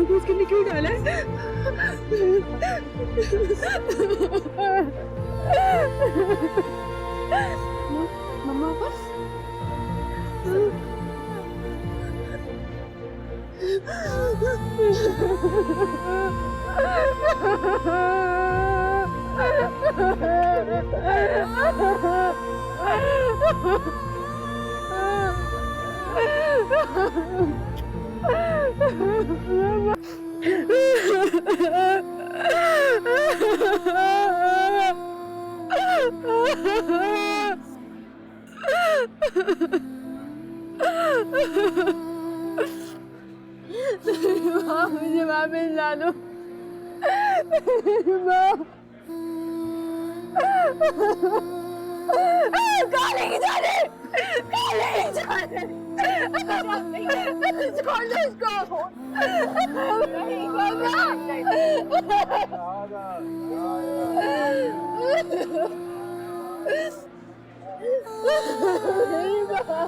मम्मा को उसके लिए क्यों डाला है? मम्मा वापस? माँ, मुझे वापस ला दो। माँ, कहाँ लेके जा रहे? कहाँ लेके जा रहे? छोड़ दो उसको। नहीं बाबा। नहीं बाबा।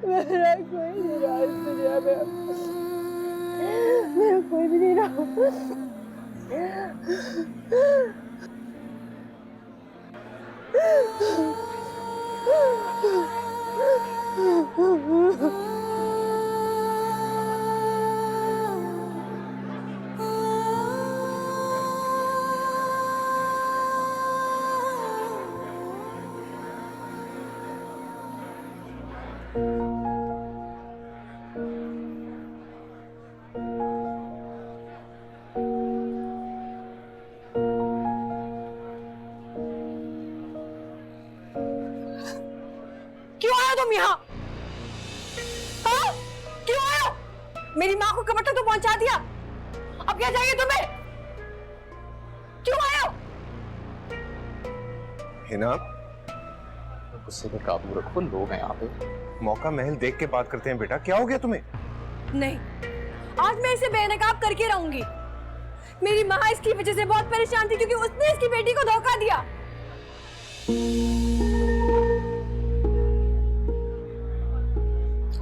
मेरा कोई नहीं रहा इस दुनिया में। मेरा कोई भी नहीं रहा। क्यों आया तुम यहाँ? हाँ? क्यों आया? मेरी माँ को कब्र तक तो पहुंचा दिया। अब क्या चाहिए तुम्हें? क्यों आया? हिना, गुस्से पे काबू रखो, लोग हैं यहाँ पे। मौका महल देख के बात करते हैं बेटा। क्या हो गया तुम्हें? नहीं, आज मैं इसे बेनकाब करके रहूंगी। मेरी माँ इसकी वजह से बहुत परेशान थी क्योंकि उसने इसकी बेटी को धोखा दिया।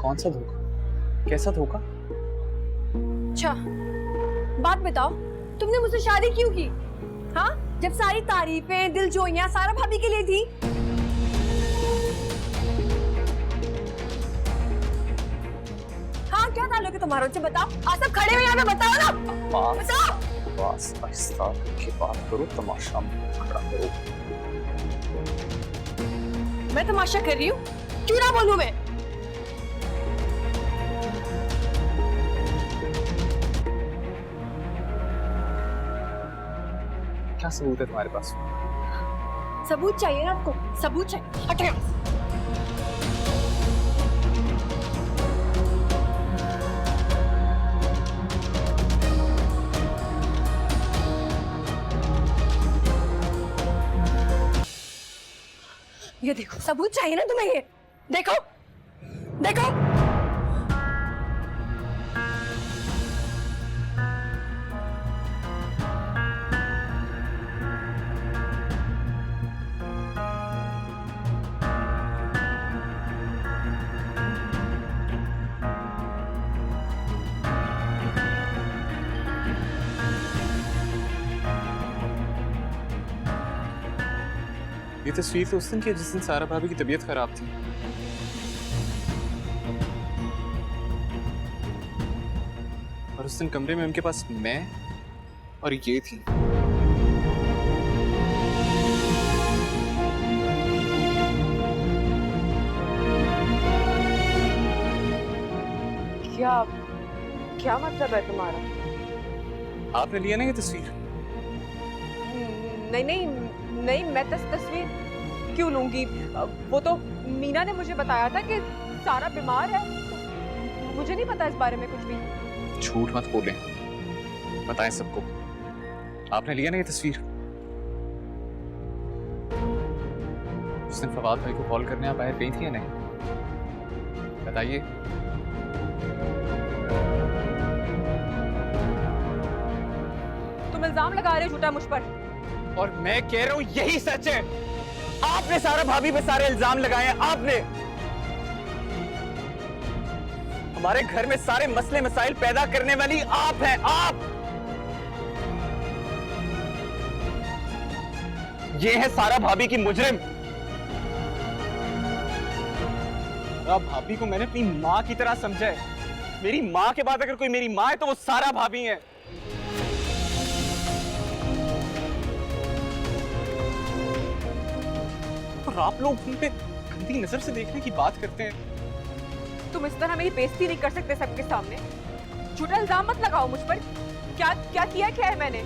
कौन सा धोखा? कैसा धोखा? अच्छा, बात बताओ, तुमने मुझसे शादी क्यों की? हाँ, जब सारी तारीफें, दिलजोइयां सारा भाभी के लिए थी। हाँ, क्या ताल्लुक है तुम्हारा? मुझे बताओ। आज सब खड़े हुए यहाँ पे, बताओ ना। बताओ। बस आहिस्ता की बात करो, तमाशा खड़ा करो। मैं तमाशा कर रही हूँ? क्यों ना बोलूं मैं? क्या सबूत है तुम्हारे पास? सबूत चाहिए ना आपको? सबूत चाहिए? हटो यहाँ से। ये देखो, सबूत चाहिए ना तुम्हें? ये देखो, देखो। ये तस्वीर तो उस दिन की जिस दिन सारा भाभी की तबीयत खराब थी। और उस दिन कमरे में उनके पास मैं और ये थी। क्या क्या मतलब है तुम्हारा? आपने लिया ना ये तस्वीर? नहीं नहीं नहीं, मैं तस्वीर क्यों लूंगी? वो तो मीना ने मुझे बताया था कि सारा बीमार है। मुझे नहीं पता इस बारे में कुछ भी। झूठ मत बोलें, बताएं सबको। आपने लिया ना ये तस्वीर? उस दिन फवाद भाई को कॉल करने आप बाहर गई थी या नहीं? बताइए। तुम इल्जाम लगा रहे हो झूठा मुझ पर। और मैं कह रहा हूं यही सच है। आपने सारा भाभी पे सारे इल्जाम लगाए हैं। आपने हमारे घर में सारे मसले मसाइल पैदा करने वाली आप हैं। आप ये है सारा भाभी की मुजरिम। भाभी को मैंने अपनी मां की तरह समझा है। मेरी मां के बाद अगर कोई मेरी मां है तो वो सारा भाभी है। और आप लोग उन पे गंदी नजर से देखने की बात करते हैं। तुम इस तरह मेरी बेइज्जती नहीं कर सकते सबके सामने। झूठा इल्जाम मत लगाओ मुझ पर। क्या क्या है मैंने?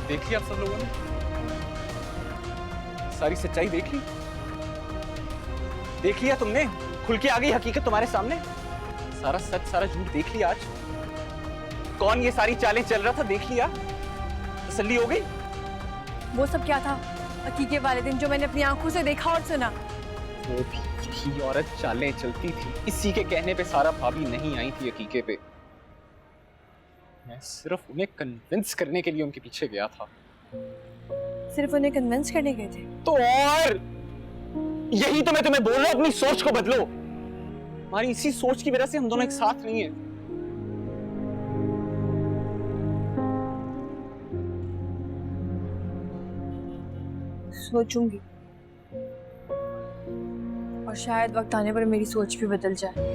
देख लिया आप सब लोगों ने? सारी सच्चाई देख ली? देख लिया तुमने? खुल के आ गई हकीकत तुम्हारे सामने। सारा सच सारा झूठ देख लिया आज। कौन ये सारी चालें चल रहा था देख लिया? तसल्ली हो गई? वो सब क्या था अकीके वाले दिन जो मैंने अपनी आंखों से देखा और सुना? वो भी औरत चालें चलती थी। इसी के कहने पे सारा भाभी नहीं आई थी अकीके पे। मैं सिर्फ उन्हें कन्विंस करने के लिए उनके पीछे गया था। सिर्फ उन्हें कन्विंस करने गए थे? तो और यही तो मैं तुम्हें बोल रहा हूं, अपनी सोच को बदलो। हमारी इसी सोच की वजह से हम दोनों एक साथ नहीं हैं। सोचूंगी और शायद वक्त आने पर मेरी सोच भी बदल जाए।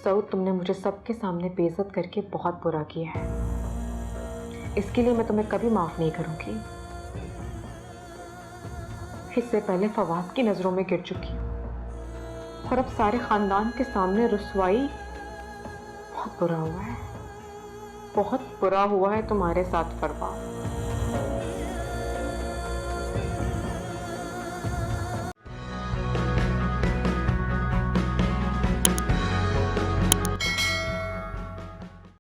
सऊद, तुमने मुझे सबके सामने बेइज्जत करके बहुत बुरा किया है। इसके लिए मैं तुम्हें कभी माफ नहीं करूंगी। इससे पहले फवाद की नजरों में गिर चुकी हूं और अब सारे खानदान के सामने रुसवाई। बहुत बुरा हुआ है, बहुत बुरा हुआ है तुम्हारे साथ फरवा।